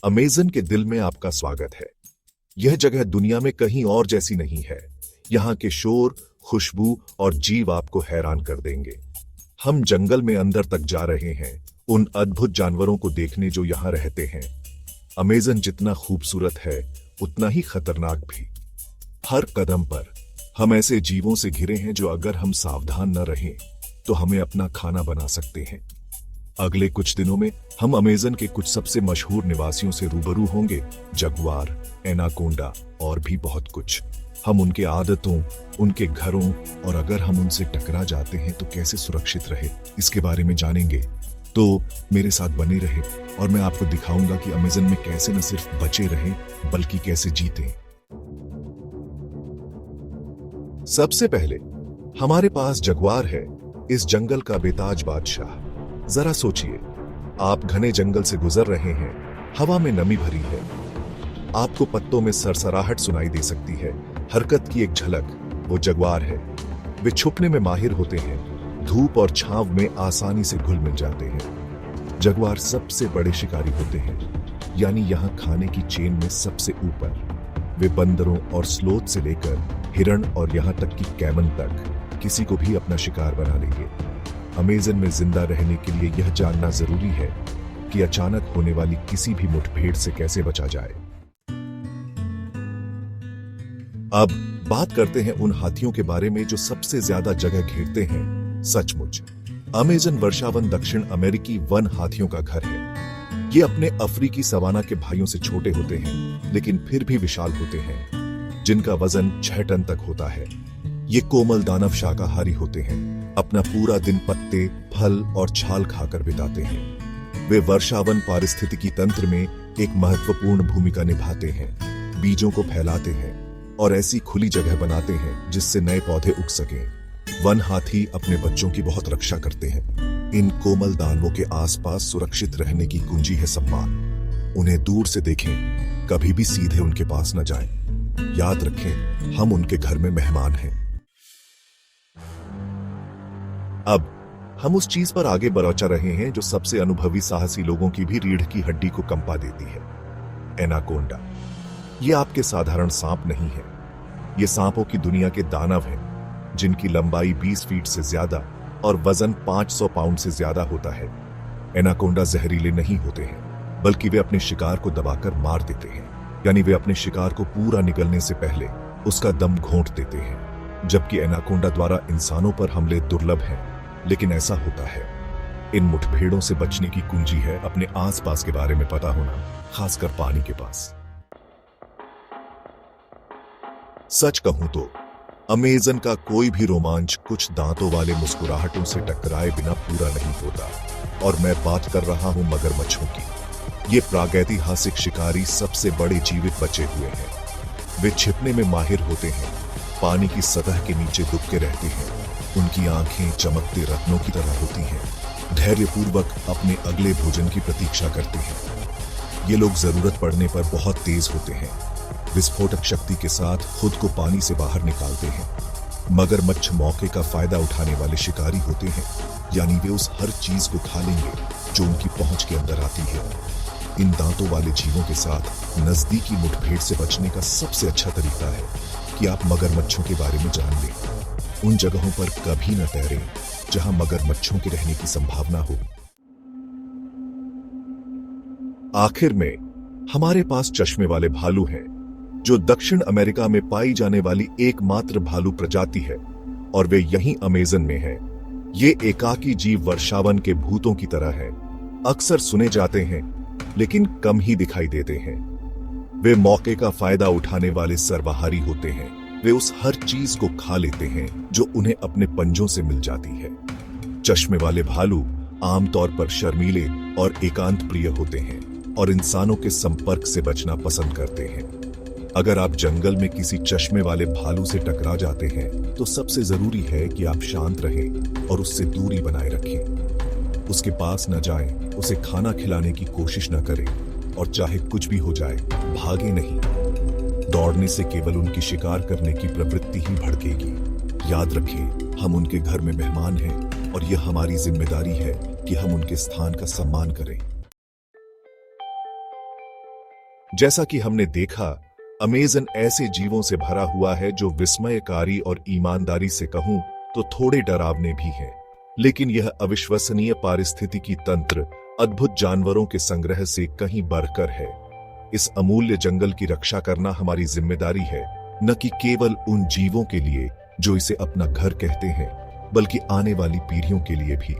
Amazon के दिल में आपका स्वागत है। यह जगह दुनिया में कहीं और जैसी नहीं है। यहाँ के शोर, खुशबू और जीव आपको हैरान कर देंगे। हम जंगल में अंदर तक जा रहे हैं, उन अद्भुत जानवरों को देखने जो यहाँ रहते हैं। अमेज़न जितना खूबसूरत है, उतना ही खतरनाक भी। हर कदम पर हम ऐसे जीवों से घिरे हैं जो अगर हम सावधान न रहें, तो हमें अपना खाना बना सकते हैं। अगले कुछ दिनों में हम अमेज़न के कुछ सबसे मशहूर निवासियों से रूबरू होंगे, जगुआर, एनाकोंडा और भी बहुत कुछ। हम उनके आदतों, उनके घरों और अगर हम उनसे टकरा जाते हैं तो कैसे सुरक्षित रहे, इसके बारे में जानेंगे। तो मेरे साथ बने रहे और मैं आपको दिखाऊंगा कि अमेज़न में कैसे न सिर्फ बचे रहें, बल्कि कैसे जीतें। सबसे पहले हमारे पास जगुआर है, इस जंगल का बेताज बादशाह। जरा सोचिए, आप घने जंगल से गुजर रहे हैं, हवा में नमी भरी है, आपको पत्तों में सरसराहट सुनाई दे सकती है, हरकत की एक झलक, वो जगुआर है। वे छुपने में माहिर होते हैं, धूप और छांव में आसानी से घुल मिल जाते हैं। जगुआर सबसे बड़े शिकारी होते हैं, यानी यहाँ खाने की चेन में सबसे ऊपर। वे बंदरों और स्लोथ से लेकर हिरण और यहाँ तक कि कैमन तक किसी को भी अपना शिकार बना लेंगे। अमेज़न में जिंदा रहने के लिए यह जानना जरूरी है कि अचानक होने वाली किसी भी मुठभेड़ से कैसे बचा जाए। अब बात करते हैं उन हाथियों के बारे में जो सबसे ज्यादा जगह घेरते हैं। सचमुच अमेज़न वर्षावन दक्षिण अमेरिकी वन हाथियों का घर है। ये अपने अफ्रीकी सवाना के भाइयों से छोटे होते हैं, लेकिन फिर भी विशाल होते हैं, जिनका वजन 6 टन तक होता है। ये कोमल दानव शाकाहारी होते हैं, अपना पूरा दिन पत्ते, फल और छाल खाकर बिताते हैं। वे वर्षावन पारिस्थितिकी तंत्र में एक महत्वपूर्ण भूमिका निभाते हैं, बीजों को फैलाते हैं और ऐसी खुली जगह बनाते हैं जिससे नए पौधे उग सकें। वन हाथी अपने बच्चों की बहुत रक्षा करते हैं। इन कोमल दानवों के आसपास सुरक्षित रहने की कुंजी है सम्मान। उन्हें दूर से देखें, कभी भी सीधे उनके पास न जाएं। याद रखें, हम उनके घर में मेहमान हैं। अब हम उस चीज पर आगे बढ़ रहे हैं जो सबसे अनुभवी साहसी लोगों की भी रीढ़ की हड्डी को कंपा देती है, एनाकोंडा। ये आपके साधारण सांप नहीं है, ये सांपों की दुनिया के दानव हैं, जिनकी लंबाई 20 फीट से ज्यादा और वजन 500 पाउंड से ज्यादा होता है। एनाकोंडा जहरीले नहीं होते हैं, बल्कि वे अपने शिकार को दबाकर मार देते हैं, यानी वे अपने शिकार को पूरा निगलने से पहले उसका दम घोंट देते हैं। जबकि एनाकोंडा द्वारा इंसानों पर हमले दुर्लभ हैं, लेकिन ऐसा होता है। इन मुठभेड़ों से बचने की कुंजी है अपने आसपास के बारे में पता होना, खासकर पानी के पास। सच कहूं तो अमेज़न का कोई भी रोमांच कुछ दांतों वाले मुस्कुराहटों से टकराए बिना पूरा नहीं होता। और मैं बात कर रहा हूं मगरमच्छों की। ये प्रागैतिहासिक शिकारी सबसे बड़े जीवित बचे हुए हैं। वे छिपने में माहिर होते हैं, पानी की सतह के नीचे दुबके रहते हैं। उनकी आंखें चमकते रत्नों की तरह होती हैं, धैर्यपूर्वक अपने अगले भोजन की प्रतीक्षा करते हैं। ये लोग जरूरत पड़ने पर बहुत तेज होते हैं, विस्फोटक शक्ति के साथ खुद को पानी से बाहर निकालते हैं। मगरमच्छ मौके का फायदा उठाने वाले शिकारी होते हैं, यानी वे उस हर चीज को खा लेंगे जो उनकी पहुंच के अंदर आती है। इन दांतों वाले जीवों के साथ नजदीकी मुठभेड़ से बचने का सबसे अच्छा तरीका है कि आप मगरमच्छों के बारे में जान लें। उन जगहों पर कभी न तैरें जहां मगरमच्छों के रहने की संभावना हो। आखिर में हमारे पास चश्मे वाले भालू हैं, जो दक्षिण अमेरिका में पाई जाने वाली एकमात्र भालू प्रजाति है और वे यहीं अमेज़न में हैं। ये एकाकी जीव वर्षावन के भूतों की तरह हैं, अक्सर सुने जाते हैं लेकिन कम ही दिखाई देते हैं। वे मौके का फायदा उठाने वाले सर्वाहारी होते हैं। वे उस हर चीज को खा लेते हैं जो उन्हें अपने पंजों से मिल जाती है। चश्मे वाले भालू आमतौर पर शर्मीले और एकांत प्रिय होते हैं और इंसानों के संपर्क से बचना पसंद करते हैं। अगर आप जंगल में किसी चश्मे वाले भालू से टकरा जाते हैं तो सबसे जरूरी है कि आप शांत रहें और उससे दूरी बनाए रखें। उसके पास न जाएं, उसे खाना खिलाने की कोशिश न करें और चाहे कुछ भी हो जाए, भागे नहीं। दौड़ने से केवल उनकी शिकार करने की प्रवृत्ति ही भड़केगी। याद रखें, हम उनके घर में मेहमान हैं और यह हमारी जिम्मेदारी है कि हम उनके स्थान का सम्मान करें। जैसा कि हमने देखा, अमेज़न ऐसे जीवों से भरा हुआ है जो विस्मयकारी और ईमानदारी से कहूं तो थोड़े डरावने भी हैं। लेकिन यह अविश्वसनीय पारिस्थितिकी तंत्र अद्भुत जानवरों के संग्रह से कहीं बढ़कर है। इस अमूल्य जंगल की रक्षा करना हमारी जिम्मेदारी है, न कि केवल उन जीवों के लिए जो इसे अपना घर कहते हैं, बल्कि आने वाली पीढ़ियों के लिए भी।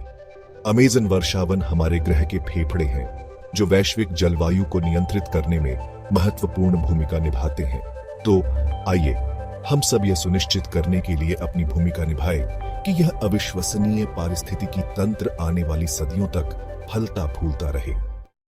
अमेज़न वर्षावन हमारे ग्रह के फेफड़े हैं, जो वैश्विक जलवायु को नियंत्रित करने में महत्वपूर्ण भूमिका निभाते हैं। तो आइए हम सब यह सुनिश्चित करने के लिए अपनी भूमिका निभाएं कि यह अविश्वसनीय पारिस्थितिकी तंत्र आने वाली सदियों तक फलता फूलता रहे।